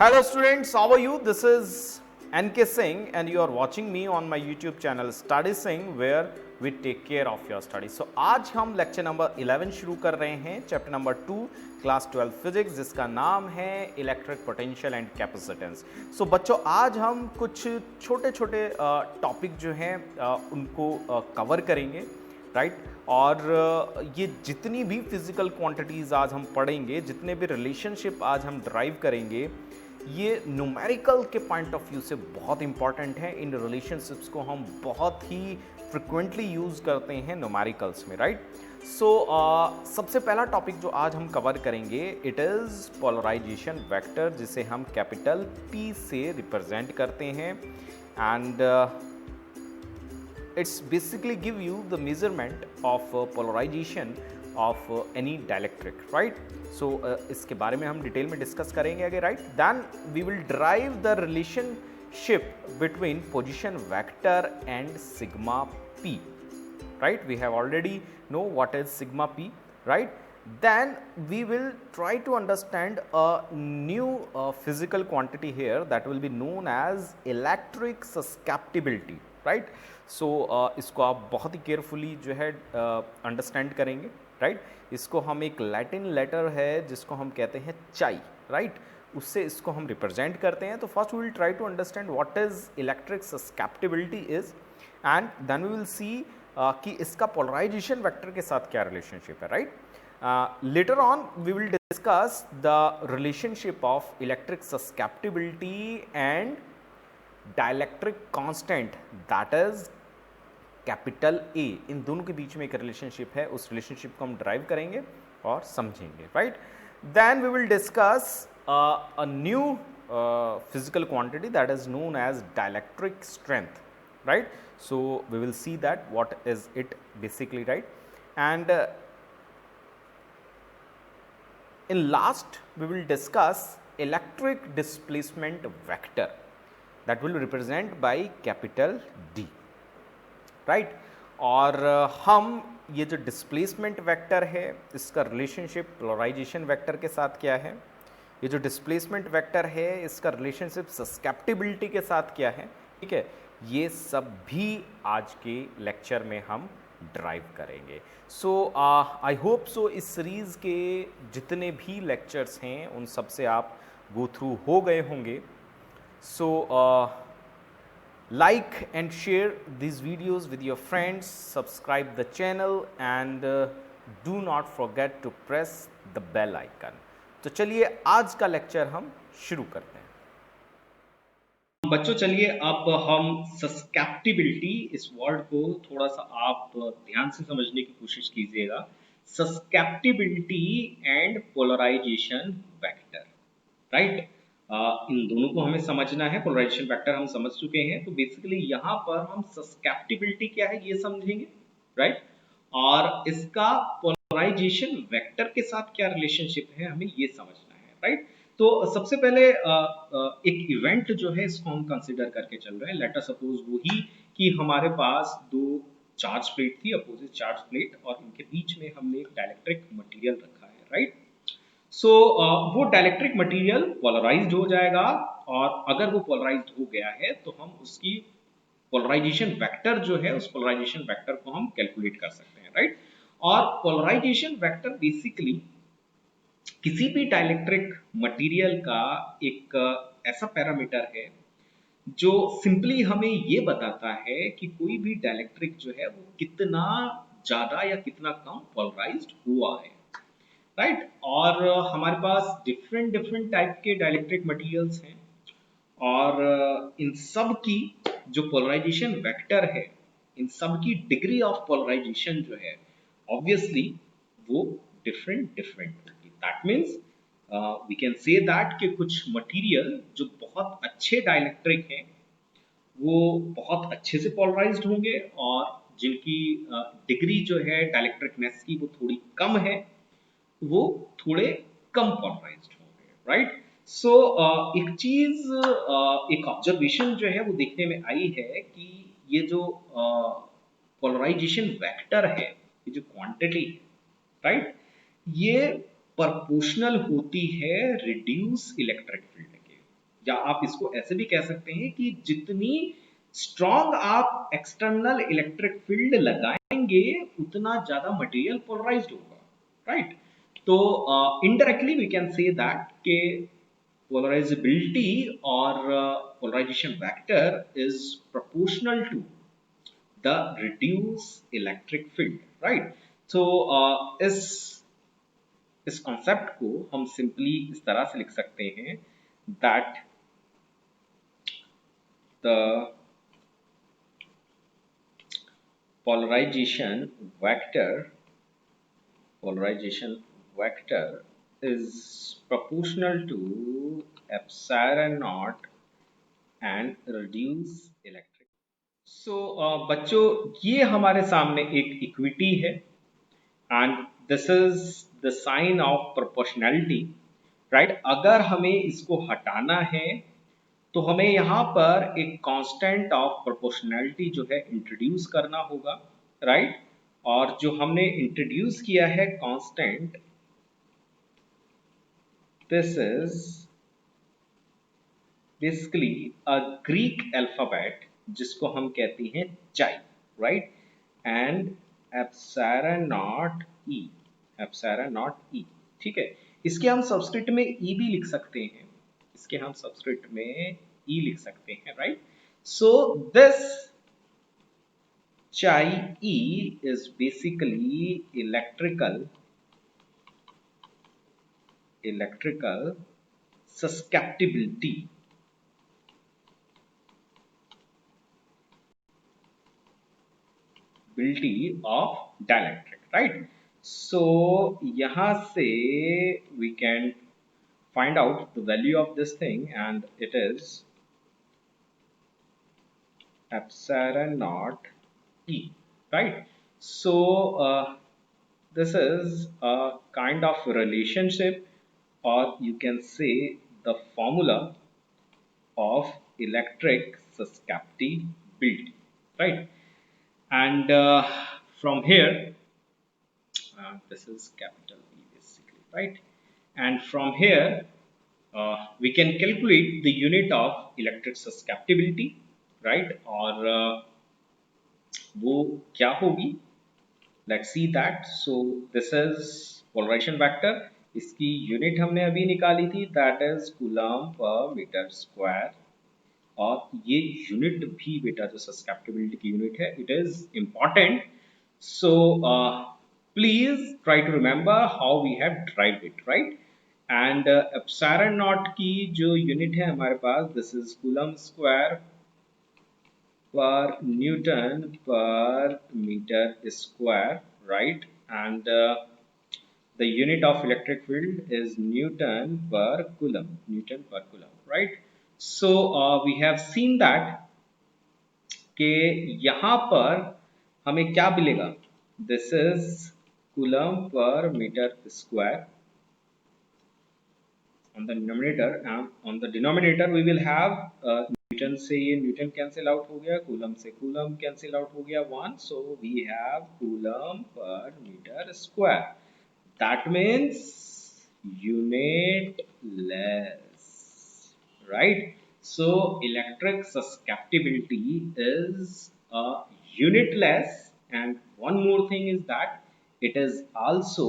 Hello students, how are you? This is NK Singh and you are watching me on my YouTube channel Study Singh where we take care of your studies. So आज हम lecture number 11 शुरू कर रहे हैं, chapter number 2 class 12 physics, जिसका नाम है electric potential and capacitance. सो बच्चों, आज हम कुछ छोटे छोटे टॉपिक जो हैं उनको कवर करेंगे, राइट और ये जितनी भी फिजिकल क्वांटिटीज़ आज हम पढ़ेंगे, जितने भी रिलेशनशिप आज हम ड्राइव करेंगे, ये न्यूमेरिकल के पॉइंट ऑफ व्यू से बहुत इंपॉर्टेंट है. इन रिलेशनशिप्स को हम बहुत ही फ्रिक्वेंटली यूज़ करते हैं न्यूमेरिकल्स में, राइट. सो सबसे पहला टॉपिक जो आज हम कवर करेंगे, इट इज़ पोलराइजेशन वेक्टर, जिसे हम कैपिटल P से रिप्रेजेंट करते हैं. And it's basically give you the measurement of polarization of any dielectric, right. So इसके बारे में हम डिटेल में डिस्कस करेंगे आगे, right. Then we will derive the relationship between position vector and sigma p, right. We have already know what is sigma p, right. Then we will try to understand a new physical quantity here that will be known as electric susceptibility, right. सो इसको आप बहुत ही carefully जो है understand करेंगे, right. इसको हम एक Latin letter है जिसको हम कहते हैं चाई, राइट, उससे इसको हम रिप्रेजेंट करते हैं. तो first we will try to understand what is electric susceptibility is, and then we will see कि इसका पोलराइजेशन वेक्टर के साथ क्या रिलेशनशिप है, right. Later on we will discuss the relationship of electric susceptibility and dielectric constant, that is capital A. इन दोनों के बीच में एक रिलेशनशिप है, उस रिलेशनशिप को हम ड्राइव करेंगे और समझेंगे, right. Then we will discuss a new physical quantity that is known as dielectric strength, right. So we will see that what is it basically, right. And in last we will discuss electric displacement vector that will represent by capital D, right. और हम ये जो displacement vector है, इसका relationship polarisation vector के साथ क्या है, ये जो डिस्प्लेसमेंट वेक्टर है इसका रिलेशनशिप सस्केप्टिबिलिटी के साथ क्या है, ठीक है, ये सब भी आज के लेक्चर में हम ड्राइव करेंगे. सो आई होप सो इस सीरीज़ के जितने भी लेक्चर्स हैं उन सब से आप गो थ्रू हो गए होंगे. So like and share these videos with your friends, subscribe the channel and do not forget to press the bell icon. तो चलिए आज का लेक्चर हम शुरू करते हैं. बच्चों चलिए अब हम सस्केप्टिबिलिटी इस वर्ड को थोड़ा सा आप ध्यान से समझने की कोशिश कीजिएगा. Susceptibility and polarization vector, right. इन दोनों को हमें समझना है. पोलराइजेशन वेक्टर हम समझ चुके हैं, तो बेसिकली यहाँ पर हम सस्केप्टिबिलिटी क्या है ये समझेंगे, राइट. और इसका पोलराइजेशन वेक्टर के साथ क्या रिलेशनशिप है हमें ये समझना है, राइट. तो सबसे पहले एक इवेंट जो है इसको हम कंसिडर करके चल रहे हैं. लेट अस सपोज वही कि हमारे पास दो चार्ज प्लेट थी, अपोजिट चार्ज प्लेट, और इनके बीच में हमने एक डाइलेक्ट्रिक मटेरियल रखा है, राइट. सो वो डाइलेक्ट्रिक मटेरियल पोलराइज्ड हो जाएगा, और अगर वो पोलराइज्ड हो गया है तो हम उसकी पोलराइजेशन वेक्टर जो है, उस पोलराइजेशन वेक्टर को हम कैलकुलेट कर सकते हैं, राइट. और पोलराइजेशन वेक्टर बेसिकली किसी भी डाइलेक्ट्रिक मटेरियल का एक ऐसा पैरामीटर है जो सिंपली हमें ये बताता है कि कोई भी डाइलेक्ट्रिक जो है वो कितना ज्यादा या कितना कम पोलराइज्ड हुआ है, राइट. और हमारे पास डिफरेंट डिफरेंट टाइप के डाइलेक्ट्रिक मटेरियल्स हैं, और इन सब की जो पोलराइजेशन वेक्टर है, इन सब की डिग्री ऑफ पोलराइजेशन जो है ऑब्वियसली वो डिफरेंट डिफरेंट होगी. That means we can say that कि कुछ मटेरियल जो बहुत अच्छे डाइलेक्ट्रिक हैं वो बहुत अच्छे से पोलराइज्ड होंगे, और जिनकी डिग्री जो है डाइलेक्ट्रिकनेस की वो थोड़ी कम है वो थोड़े कम पोलराइज्ड होंगे, राइट. सो एक चीज, एक ऑब्जर्वेशन जो है वो देखने में आई है कि ये जो पोलराइजेशन वेक्टर है, ये जो क्वांटिटी है, राइट, ये प्रोपोर्शनल होती है रिड्यूस इलेक्ट्रिक फील्ड के. या आप इसको ऐसे भी कह सकते हैं कि जितनी स्ट्रॉन्ग आप एक्सटर्नल इलेक्ट्रिक फील्ड लगाएंगे उतना ज्यादा मटेरियल पोलराइज्ड होगा, राइट। तो indirectly we can say that के polarizability or polarization vector is proportional to the reduced electric field, right? So इस कॉन्सेप्ट को हम सिंपली इस तरह से लिख सकते हैं that the polarization vector is proportional to epsilon naught and reduce electric। So बच्चों ये हमारे सामने एक इक्विटी है and this is the sign of proportionality, right. अगर हमें इसको हटाना है तो हमें यहाँ पर एक कांस्टेंट ऑफ प्रोपोर्शनैलिटी जो है इंट्रोड्यूस करना होगा, राइट। और जो हमने इंट्रोड्यूस किया है constant, this is basically a Greek alphabet जिसको हम कहते हैं chi, right. And epsilon naught E, epsilon naught E, ठीक है। इसके हम सबस्क्रिप्ट में ई भी लिख सकते हैं, इसके हम सबस्क्रिप्ट में ई लिख सकते हैं, right. So this chi e is basically electrical susceptibility of dielectric, right। so यहाँ से we can find out the value of this thing and it is epsilon naught e, right। so this is a kind of relationship or you can say the formula of electric susceptibility, right। and from here this is capital E basically, right। and from here we can calculate the unit of electric susceptibility, right। और वो क्या होगी, let's see that। so this is polarization vector, इसकी unit हमने अभी निकाली थी, that is coulomb per metre square. और ये यूनिट भी बेटा जो सस्केप्टिबिलिटी की यूनिट है, it is important. So please try to remember how we have derived it, right. And epsilon naught की जो यूनिट है हमारे पास, this is coulomb square per newton per metre square, right. And the unit of electric field is Newton per coulomb, right। so we have seen that कि यहाँ पर हमें क्या मिलेगा, this is coulomb per meter square on the numerator and on the denominator we will have Newton से ये Newton cancel out हो गया, कूलम से कूलम कैंसिल आउट हो गया 1, so we have coulomb per meter square, that means unitless, right। so electric susceptibility is unitless and one more thing is that it is also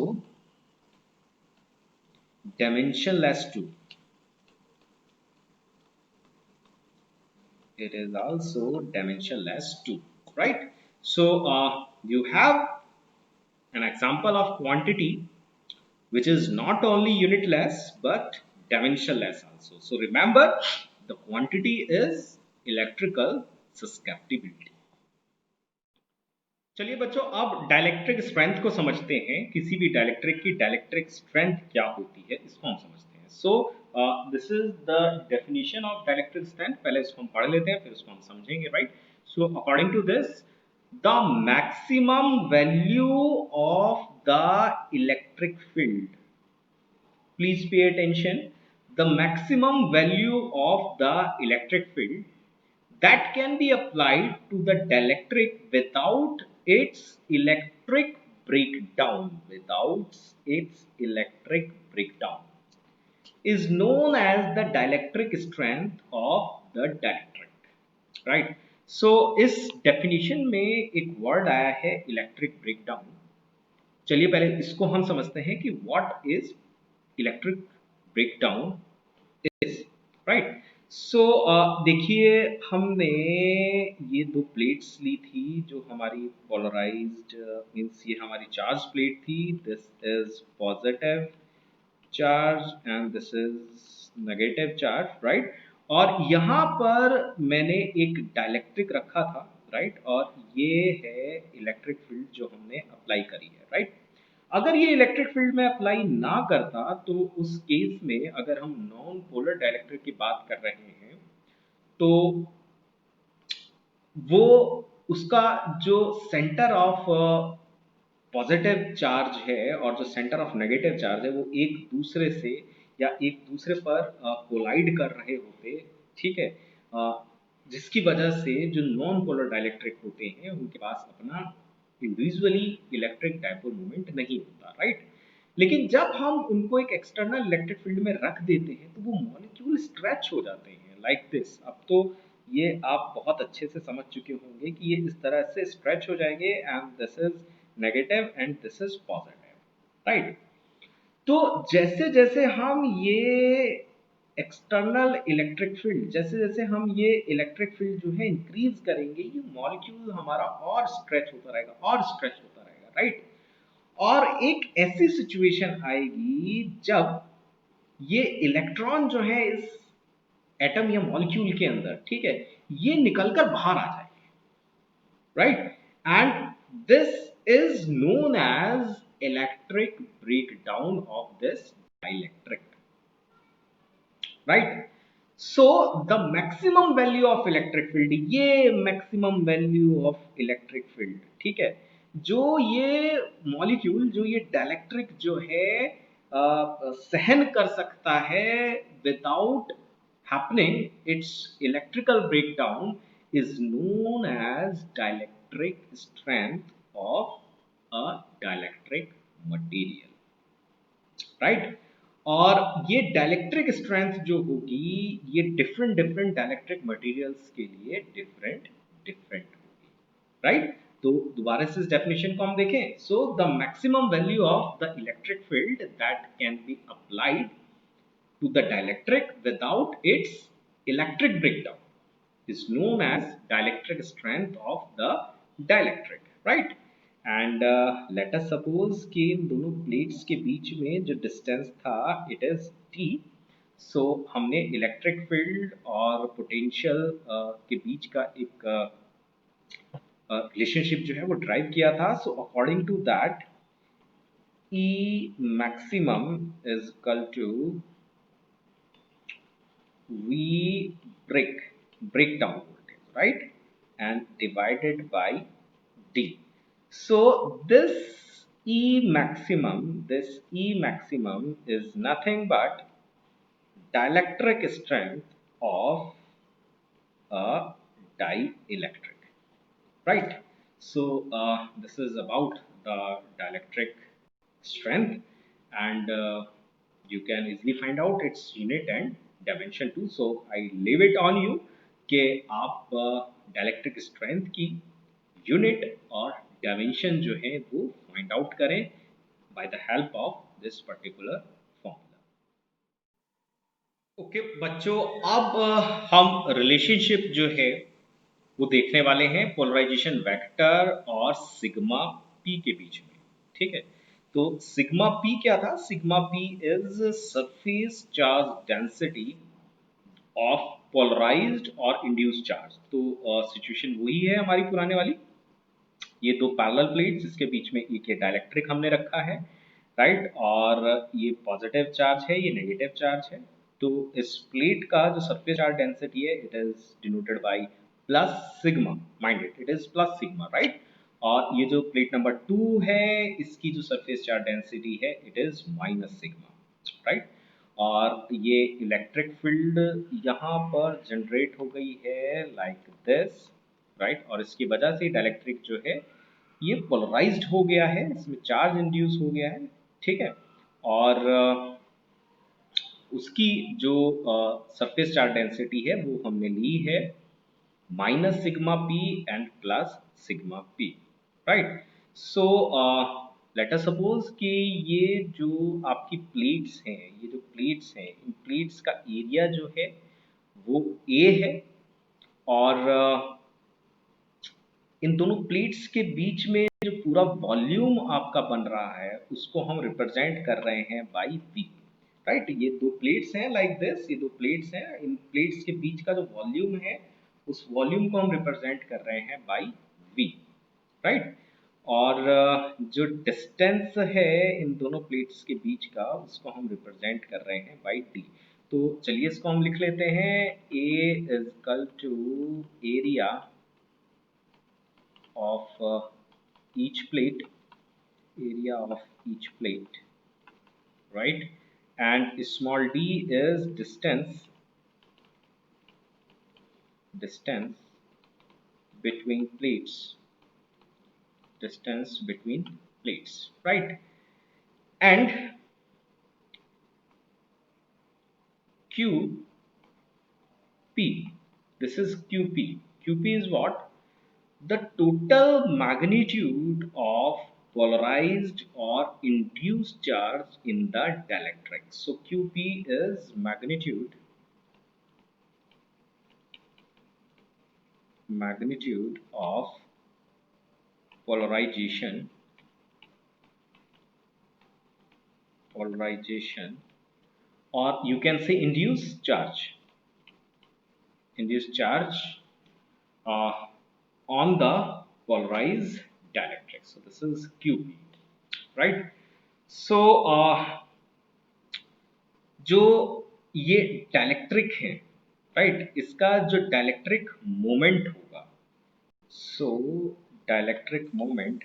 dimensionless too, it is also dimensionless too, right। so you have an example of quantity which is not only unitless but dimensionless also। so remember the quantity is electrical susceptibility। चलिए बच्चों अब dielectric strength को समझते हैं, किसी भी dielectric की dielectric strength क्या होती है इसको हम समझते हैं। So this is the definition of dielectric strength, पहले इसको हम पढ़ लेते हैं फिर इसको हम समझेंगे, right. So according to this the maximum value of the electric field, please pay attention, the maximum value of the electric field that can be applied to the dielectric without its electric breakdown, is known as the dielectric strength of the dielectric, right? So इस definition में एक word आया है electric breakdown. चलिए पहले इसको हम समझते हैं कि what is electric breakdown is, right? So देखिए हमने ये दो प्लेट्स ली थी जो हमारी पोलराइज्ड मीन्स ये हमारी चार्ज प्लेट थी. This is positive charge and this is negative charge, right? और यहाँ पर मैंने एक डाइलेक्ट्रिक रखा था, राइट? और ये है इलेक्ट्रिक फील्ड जो हमने अप्लाई करी है, राइट? अगर ये इलेक्ट्रिक फील्ड में अप्लाई ना करता तो उस केस में अगर हम नॉन पोलर डाइलेक्ट्रिक की बात कर रहे हैं तो वो उसका जो सेंटर ऑफ पॉजिटिव चार्ज है और जो सेंटर ऑफ नेगेटिव चार्ज है वो एक दूसरे से या एक दूसरे पर कोलाइड कर रहे होते, ठीक है? जिसकी वजह से जो नॉन पोलर डाइलेक्ट्रिक होते हैं उनके पास अपना इंडिविजुअली इलेक्ट्रिक डाइपोल मोमेंट नहीं होता, राइट? लेकिन जब हम उनको एक एक्सटर्नल इलेक्ट्रिक फील्ड में रख देते हैं तो वो मॉलिक्यूल स्ट्रेच हो जाते हैं लाइक दिस. अब तो ये आप बहुत अच्छे से समझ चुके होंगे कि ये इस तरह से स्ट्रेच हो जाएंगे and this is negative and this is positive, right? तो जैसे जैसे हम ये एक्सटर्नल इलेक्ट्रिक फील्ड जैसे जैसे हम ये इलेक्ट्रिक फील्ड जो है इंक्रीज करेंगे ये मॉलिक्यूल हमारा और स्ट्रेच होता रहेगा और स्ट्रेच होता रहेगा, राइट? और एक ऐसी सिचुएशन आएगी जब ये इलेक्ट्रॉन जो है इस एटम या मॉलिक्यूल के अंदर, ठीक है, ये निकलकर बाहर आ जाएंगे, right? And this is known as electric breakdown of this dielectric, right? So the maximum value of electric field, ये maximum value of electric field, ठीक है, जो ये मॉलिक्यूल जो ये डाइलेक्ट्रिक जो है सहन कर सकता है without happening its electrical breakdown is known as dielectric strength of a dielectric material, right? और ये डाइलेक्ट्रिक स्ट्रेंथ जो होगी ये डिफरेंट डिफरेंट डाइलेक्ट्रिक मटेरियल्स के लिए डिफरेंट डिफरेंट होगी, राइट? तो दोबारा से इस डेफिनेशन को हम देखें. So the maximum value of the electric field that can be applied to the dielectric without its electric breakdown is known as dielectric strength of the dielectric, right? And let us suppose कि इन दोनों plates के बीच में जो distance था it is t. सो हमने electric field और potential के बीच का एक रिलेशनशिप जो है वो ड्राइव किया था. So according to that E maximum is equal to V breakdown voltage, right? And divided by D. So this E maximum is nothing but dielectric strength of a dielectric, right? So this is about the dielectric strength and you can easily find out its unit and dimension too. So I leave it on you कि आप dielectric strength की unit और dimension जो है वो find out करें by the help of this particular formula. Okay बच्चों, अब हम रिलेशनशिप जो है वो देखने वाले हैं पोलराइजेशन वेक्टर और सिग्मा पी के बीच में, ठीक है? तो सिग्मा पी क्या था? Sigma P is surface charge density of polarized और इंड्यूस्ड चार्ज. तो सिचुएशन वही है हमारी पुराने वाली, ये दो पैरेलल प्लेट्स जिसके बीच में एक ये डाइलेक्ट्रिक हमने रखा है, राइट? और ये पॉजिटिव चार्ज है, ये नेगेटिव चार्ज है. तो इस प्लेट का जो सरफेस चार्ज डेंसिटी है it is denoted by plus sigma, mind it is plus sigma, right? और ये जो प्लेट नंबर 2 है इसकी जो सरफेस चार्ज डेंसिटी है it is minus sigma, right? और ये इलेक्ट्रिक फील्ड यहाँ पर जनरेट हो गई है लाइक दिस, राइट? और इसकी वजह से डाइलेक्ट्रिक जो है ये पोलराइज्ड हो गया है, इसमें चार्ज इंड्यूस हो गया है, ठीक है? और उसकी जो सरफेस चार्ज डेंसिटी है वो हमने ली है minus sigma P and plus sigma P, right. So let us suppose कि ये जो आपकी प्लेट्स हैं, ये जो प्लेट्स हैं, इन प्लेट्स का एरिया जो है वो ए है, और इन दोनों प्लेट्स के बीच में जो पूरा वॉल्यूम आपका बन रहा है उसको हम रिप्रेजेंट कर रहे हैं बाई वी, राइट। ये दो प्लेट्स हैं लाइक दिस, ये दो प्लेट्स हैं, इन प्लेट्स के बीच का जो वॉल्यूम है उस वॉल्यूम को हम रिप्रेजेंट कर रहे हैं बाई वी, राइट। और जो डिस्टेंस है इन दोनों प्लेट्स के बीच का उसको हम रिप्रेजेंट कर रहे हैं बाई डी। तो चलिए इसको हम लिख लेते हैं, A is equal to area of each plate, area of each plate, right, and small d is distance between plates, distance between plates, right. And qp, this is qp is what? The total magnitude of polarized or induced charge in the dielectric. So qp is magnitude of polarization or you can say induced charge uh, on the polarized dielectric. So this is qp, right. So जो ये dielectric है, right, इसका जो dielectric moment होगा, so dielectric moment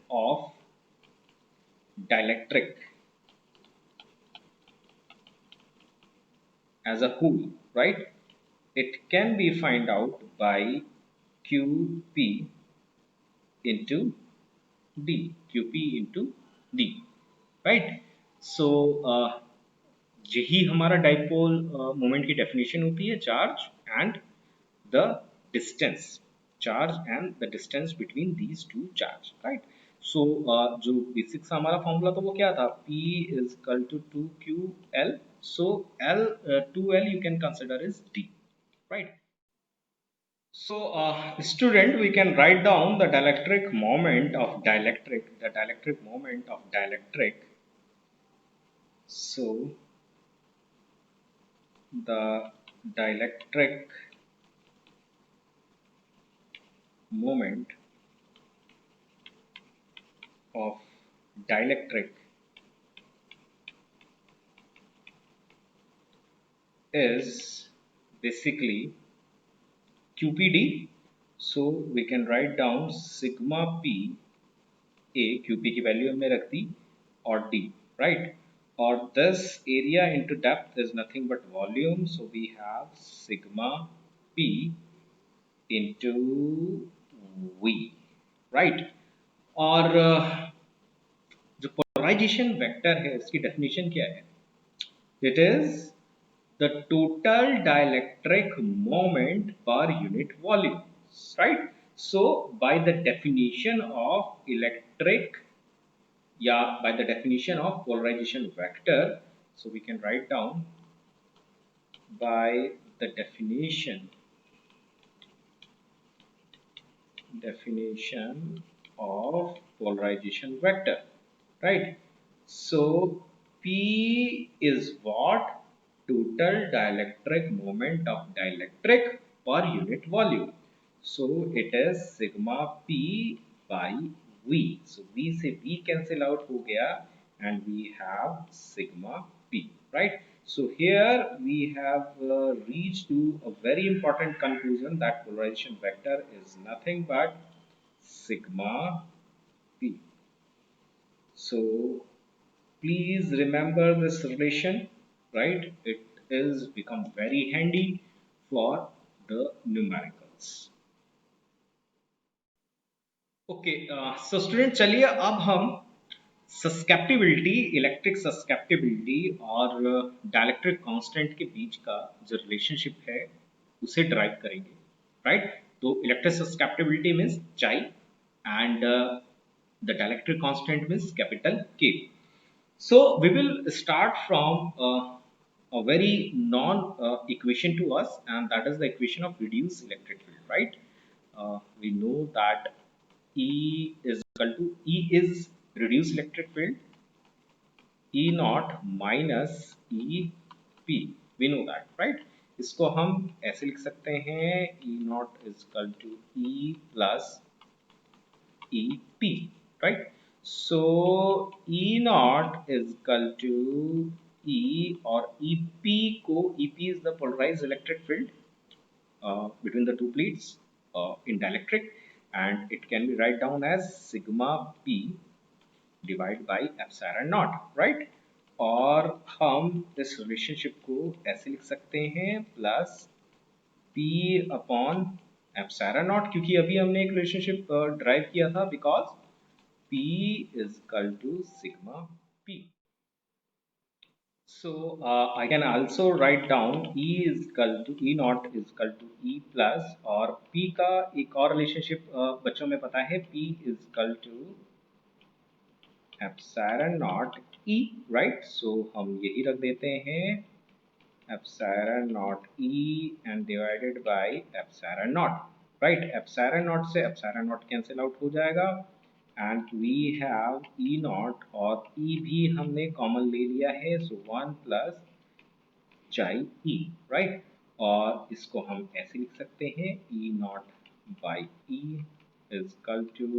of dielectric as a whole, right, it can be find out by qp into d, right. So यही हमारा dipole moment की definition होती है, charge and the distance between these two charge, right. So जो basic सा हमारा formula था वो क्या था, P is equal to 2QL, so L 2L you can consider as D, right. So student, we can write down the dielectric moment of dielectric. So the dielectric moment of dielectric is basically QPD. So we can write down sigma P A, QP की value हमने रख दी, और D, right. और this area into depth is nothing but volume, so we have sigma P into V, right. और जो polarization vector है उसकी definition क्या है, it is the total dielectric moment per unit volume, right. So by the definition of electric, by the definition of polarization vector, so we can write down by the definition of polarization vector, right. So P is what? Total dielectric moment of dielectric per unit volume. So it is sigma P by V. So V से V cancel out हो गया and we have sigma P, right. So here we have reached to a very important conclusion that polarization vector is nothing but sigma P. So please remember this relation, right. It is become very handy for the numericals. Okay, so student चलिए अब हम susceptibility, electric susceptibility और dielectric constant के बीच का जो relationship है उसे drive करेंगे, राइट? तो इलेक्ट्रिक सस्केप्टिबिलिटी मीन्स चाई and the dielectric constant means capital के. So we will start from a very non equation to us, and that is the equation of reduced electric field, right? We know that E is equal to E is reduced electric field, E naught minus E P. We know that, right? इसको हम ऐसे लिख सकते हैं E naught is equal to E plus EP, right? So E naught is equal to E or EP को EP is the polarized electric field between the two plates in dielectric, and it can be write down as sigma P divided by epsilon naught, right? और हम इस relationship को ऐसे लिख सकते हैं plus P upon epsilon not, क्योंकि अभी हमने एक रिलेशनशिप ड्राइव किया था because P is equal to sigma P. So I can also write down E is equal to E naught is equal to E plus, और P का एक और रिलेशनशिप बच्चों में पता है, P is equal to epsilon naught E, right? So हम यही रख देते हैं epsilon naught E and divided by epsilon naught, right? epsilon naught से epsilon naught cancel out हो जाएगा and we have E naught और E भी हमने कॉमन ले लिया है, so 1 plus chi E, right? और इसको हम ऐसे लिख सकते हैं E naught by E is equal to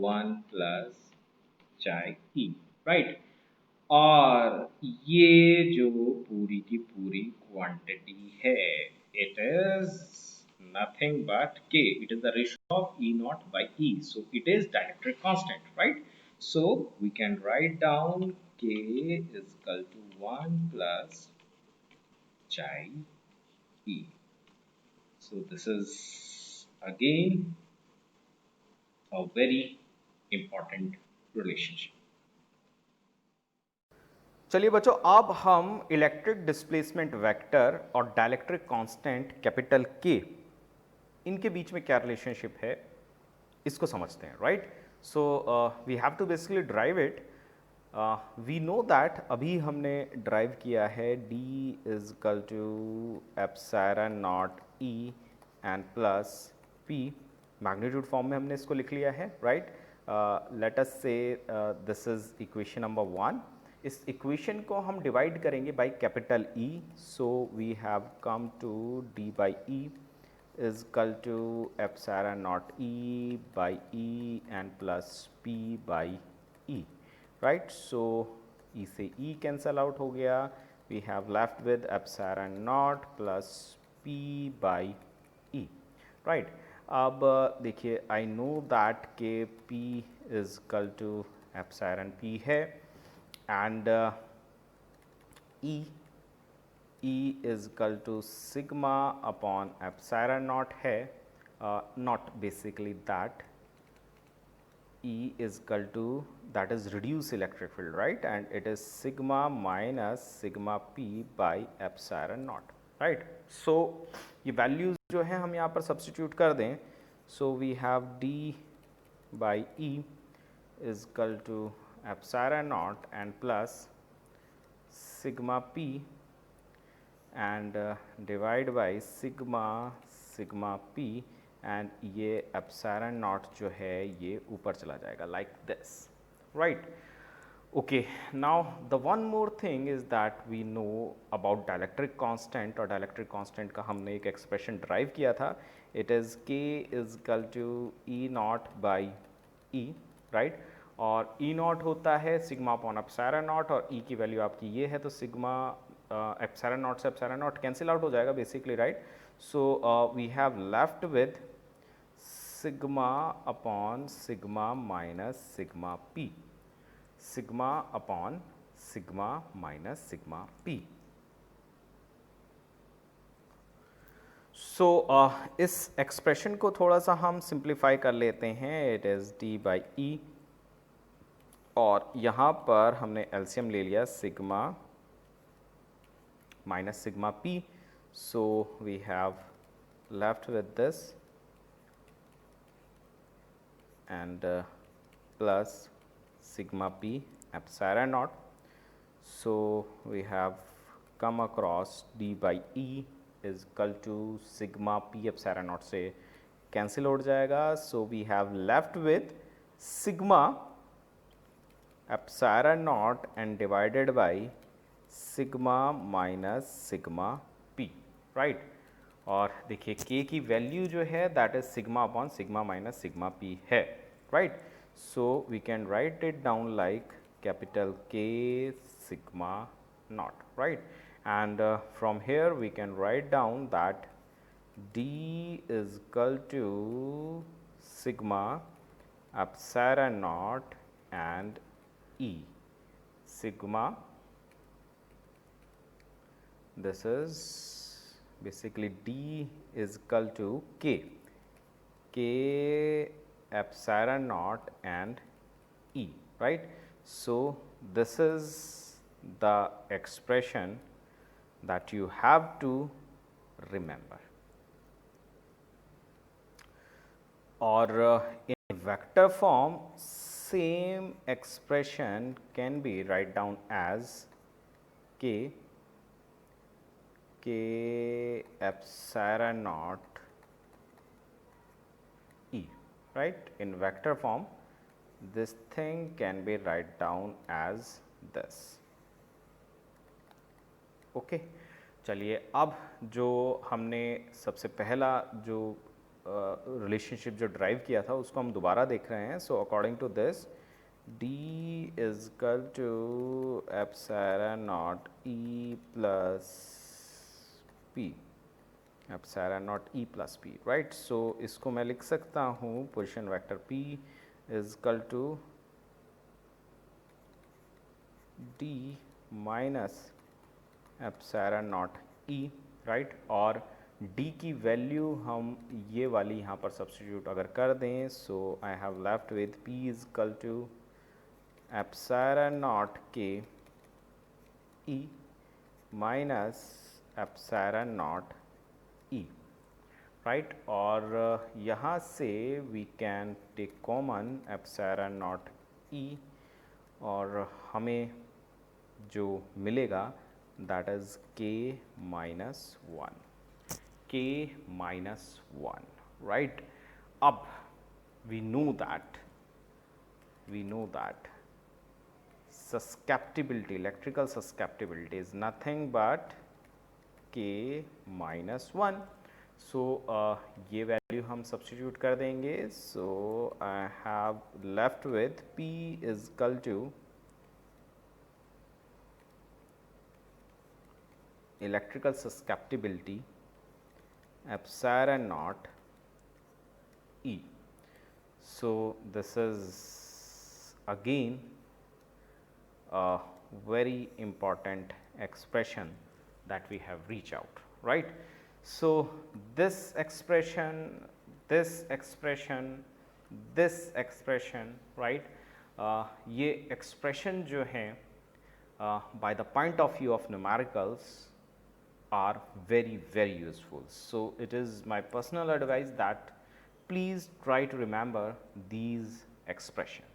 1 plus chi E, right? और ये जो पूरी की पूरी क्वांटिटी है, it is nothing but K. It is the ratio of E naught by E. So it is dielectric constant, right? So we can write down K is equal to 1 plus chi E. So this is again a very important relationship. चलिए बच्चों, अब हम electric displacement vector और dielectric constant capital के, इनके बीच में क्या relationship है इसको समझते हैं, right? So we have to basically derive it. We know that अभी हमने ड्राइव किया है D is equal to epsilon naught E and plus P. Magnitude form में हमने इसको लिख लिया है, राइट? लेट अस से दिस इज इक्वेशन नंबर 1. इस इक्वेशन को हम डिवाइड करेंगे by capital E. So we have come to D by E is equal to epsilon naught E by E and plus P by E, right? So E से E cancel out हो गया, we have left with epsilon naught plus P by E, right? अब देखिए, I know that के P is equal to epsilon P है and E is equal to sigma upon epsilon naught है, not basically that. E is equal to, that is reduced electric field, right? And it is sigma minus sigma P by epsilon naught, right? So ये values जो है हम यहाँ पर substitute कर दें. So we have D by E is equal to epsilon naught and plus sigma P and divide by sigma P, and ये epsilon naught जो है ये ऊपर चला जाएगा like this, right? Okay, now the one more thing is that we know about dielectric constant, और dielectric constant का हमने एक expression derive किया था. It is K is equal to E naught by E, right? और E naught होता है sigma upon epsilon naught, और E की वैल्यू आपकी ये है, तो sigma epsilon naught से epsilon naught cancel out हो जाएगा basically, right? So we have left with sigma upon sigma minus sigma P, sigma upon sigma minus sigma P. सो इस एक्सप्रेशन को थोड़ा सा हम सिंप्लीफाई कर लेते हैं. It is D by E और यहाँ पर हमने एलसीएम ले लिया sigma minus sigma p. So we have left with this and plus sigma p epsilon naught. So we have come across d by e is equal to sigma p epsilon naught से cancel हो जाएगा. So we have left with sigma epsilon naught and divided by sigma minus sigma P, right. और देखिए k की value जो है that is sigma upon sigma minus sigma P है, right. So we can write it down like capital K sigma naught, right. And from here we can write down that d is equal to sigma epsilon naught and E sigma. This is basically d is equal to k epsilon naught and E, right. So this is the expression that you have to remember. Or in vector form same expression can be write down as k epsilon naught E, right. In vector form this thing can be write down as this. Okay चलिए अब जो हमने सबसे पहला जो relationship जो drive किया था उसको हम दोबारा देख रहे हैं. So according to this d is equal to epsilon naught E plus p epsilon naught E plus p, right. So इसको मैं लिख सकता हूँ position vector p is equal to d minus epsilon naught E, right. और d की value हम ये वाली यहाँ पर सब्स्टिट्यूट अगर कर दें so I have left with p is equal to epsilon naught k E minus epsilon naught E, right. और यहाँ से we can take common epsilon naught E और हमें जो मिलेगा that is k minus 1, k minus 1, right. अब we know that susceptibility, electrical susceptibility is nothing but k minus 1. So ये value हम सब्स्टिट्यूट कर देंगे. So I have left with p is equal to electrical susceptibility epsilon naught E. So this is again a very important expression that we have reached out, right. So this expression, right. ये expression जो है by the point of view of numericals are very useful. So it is my personal advice that please try to remember these expressions.